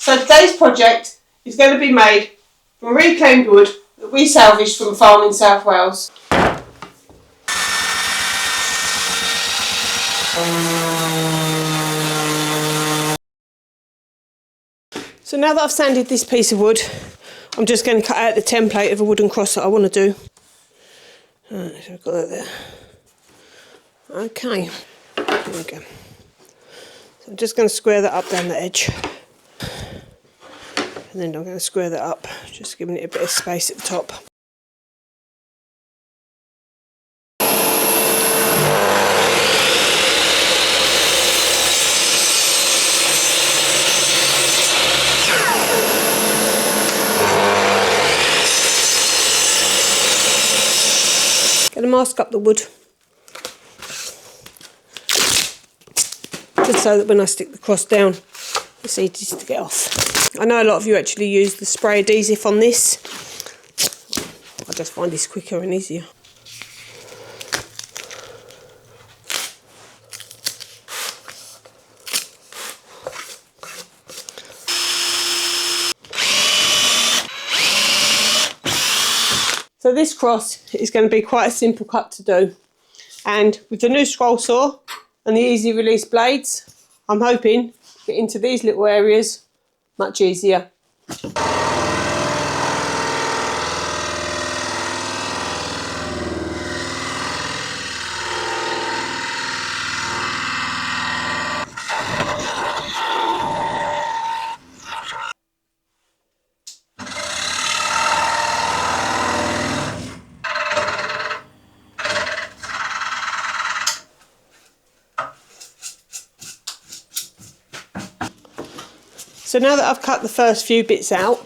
So today's project is going to be made from reclaimed wood that we salvaged from a farm in South Wales. So now that I've sanded this piece of wood, I'm just going to cut out the template of a wooden cross that I want to do. Right, so I've got that there. Okay, there we go. So I'm just going to square that up down the edge. And then I'm going to square that up, just giving it a bit of space at the top. Going to mask up the wood, just so that when I stick the cross down, it's easy to get off. I know a lot of you actually use the spray adhesive on this. I just find this quicker and easier. So this cross is going to be quite a simple cut to do, and with the new scroll saw and the easy release blades, I'm hoping to get into these little areas much easier. So now that I've cut the first few bits out,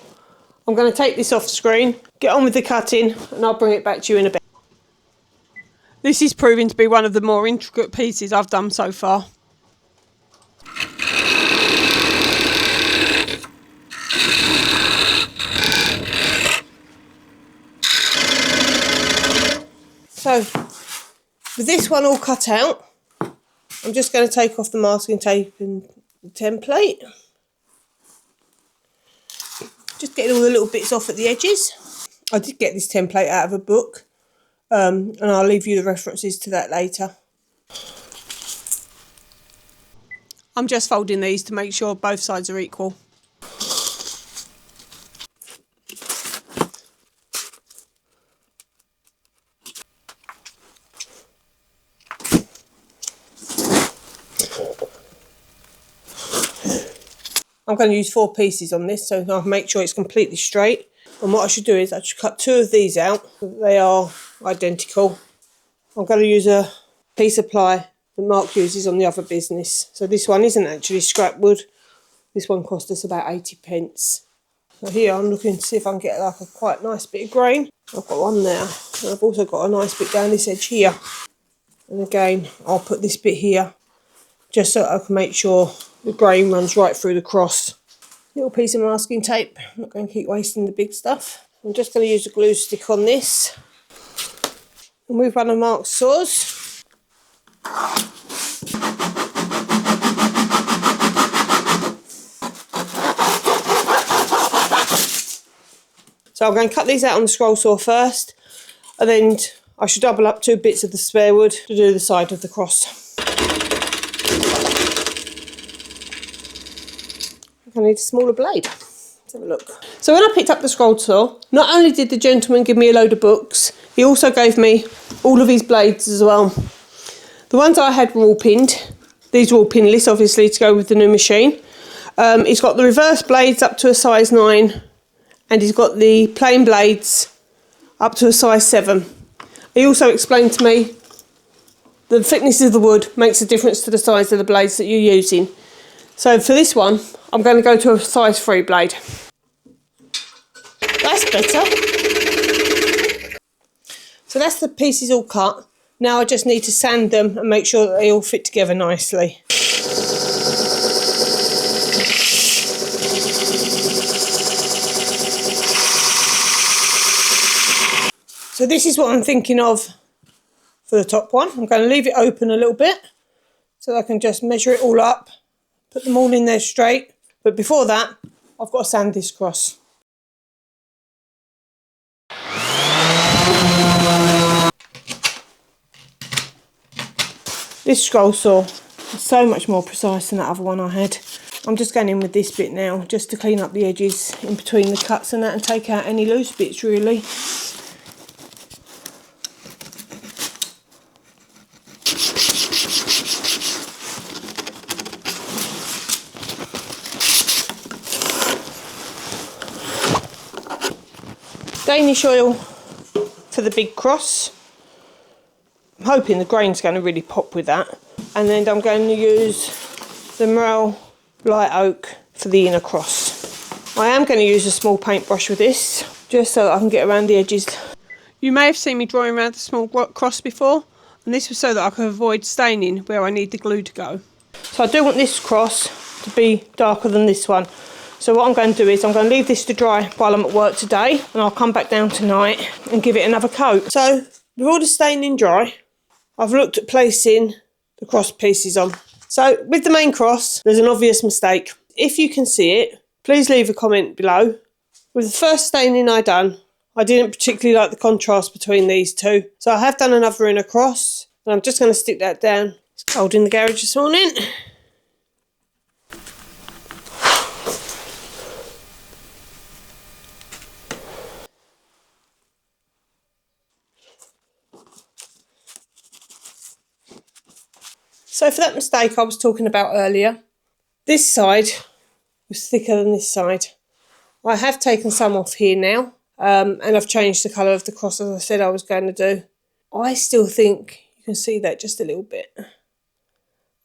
I'm going to take this off screen, get on with the cutting, and I'll bring it back to you in a bit. This is proving to be one of the more intricate pieces I've done so far. So, with this one all cut out, I'm just going to take off the masking tape and the template. Just getting all the little bits off at the edges. I did get this template out of a book, and I'll leave you the references to that later. I'm just folding these to make sure both sides are equal. I'm going to use 4 pieces on this, so I'll make sure it's completely straight. And what I should do is I should cut 2 of these out so that they are identical. I'm going to use a piece of ply that Mark uses on the other business. So this one isn't actually scrap wood. This one cost us about 80p. So here I'm looking to see if I can get like a quite nice bit of grain. I've got one there, and I've also got a nice bit down this edge here. And again, I'll put this bit here just so I can make sure the grain runs right through the cross. Little piece of masking tape. I'm not going to keep wasting the big stuff. I'm just going to use a glue stick on this. And with one of Mark's saws. So I'm going to cut these out on the scroll saw first, and then I should double up 2 bits of the spare wood to do the side of the cross. I need a smaller blade. Let's have a look. So when I picked up the scroll saw, not only did the gentleman give me a load of books, he also gave me all of his blades as well. The ones I had were all pinned. These were all pinless, obviously, to go with the new machine. He's got the reverse blades up to a size 9, and he's got the plain blades up to a size 7. He also explained to me the thickness of the wood makes a difference to the size of the blades that you're using. So for this one, I'm going to go to a size 3 blade. That's better. So that's the pieces all cut. Now I just need to sand them and make sure that they all fit together nicely. So this is what I'm thinking of for the top one. I'm going to leave it open a little bit so I can just measure it all up, put them all in there straight. But before that, I've got to sand this cross. This scroll saw is so much more precise than that other one I had. I'm just going in with this bit now, just to clean up the edges in between the cuts and that, and take out any loose bits really. Danish oil for the big cross. I'm hoping the grain's going to really pop with that. And then I'm going to use the Morel light oak for the inner cross. I am going to use a small paintbrush with this, just so that I can get around the edges. You may have seen me drawing around the small cross before, and this was so that I could avoid staining where I need the glue to go. So I do want this cross to be darker than this one. So what I'm going to do is I'm going to leave this to dry while I'm at work today, and I'll come back down tonight and give it another coat. So with all the staining dry, I've looked at placing the cross pieces on. So with the main cross, there's an obvious mistake. If you can see it, please leave a comment below. With the first staining I done, I didn't particularly like the contrast between these two. So I have done another inner cross, and I'm just going to stick that down. It's cold in the garage this morning. So for that mistake I was talking about earlier, this side was thicker than this side. I have taken some off here now, and I've changed the colour of the cross as I said I was going to do. I still think you can see that just a little bit.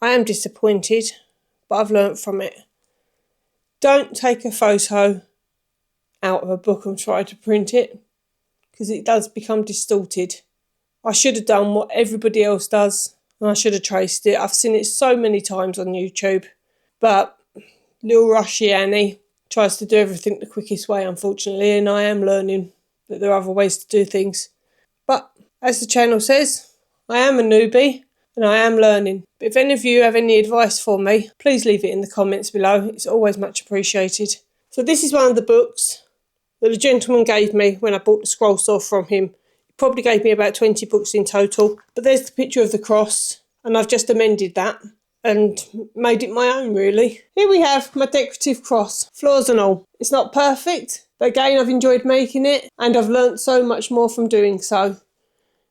I am disappointed, but I've learnt from it. Don't take a photo out of a book and try to print it, because it does become distorted. I should have done what everybody else does, and I should have traced it. I've seen it so many times on YouTube, but little Rushy Annie tries to do everything the quickest way, unfortunately, and I am learning that there are other ways to do things. But as the channel says, I am a newbie and I am learning. But if any of you have any advice for me, please leave it in the comments below. It's always much appreciated. So this is one of the books that the gentleman gave me when I bought the scroll saw from him. Probably gave me about 20 books in total, but there's the picture of the cross, and I've just amended that and made it my own really. Here we have my decorative cross, flaws and all. It's not perfect, but again I've enjoyed making it and I've learnt so much more from doing so.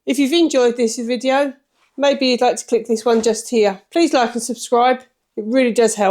If you've enjoyed this video, maybe you'd like to click this one just here. Please like and subscribe, it really does help.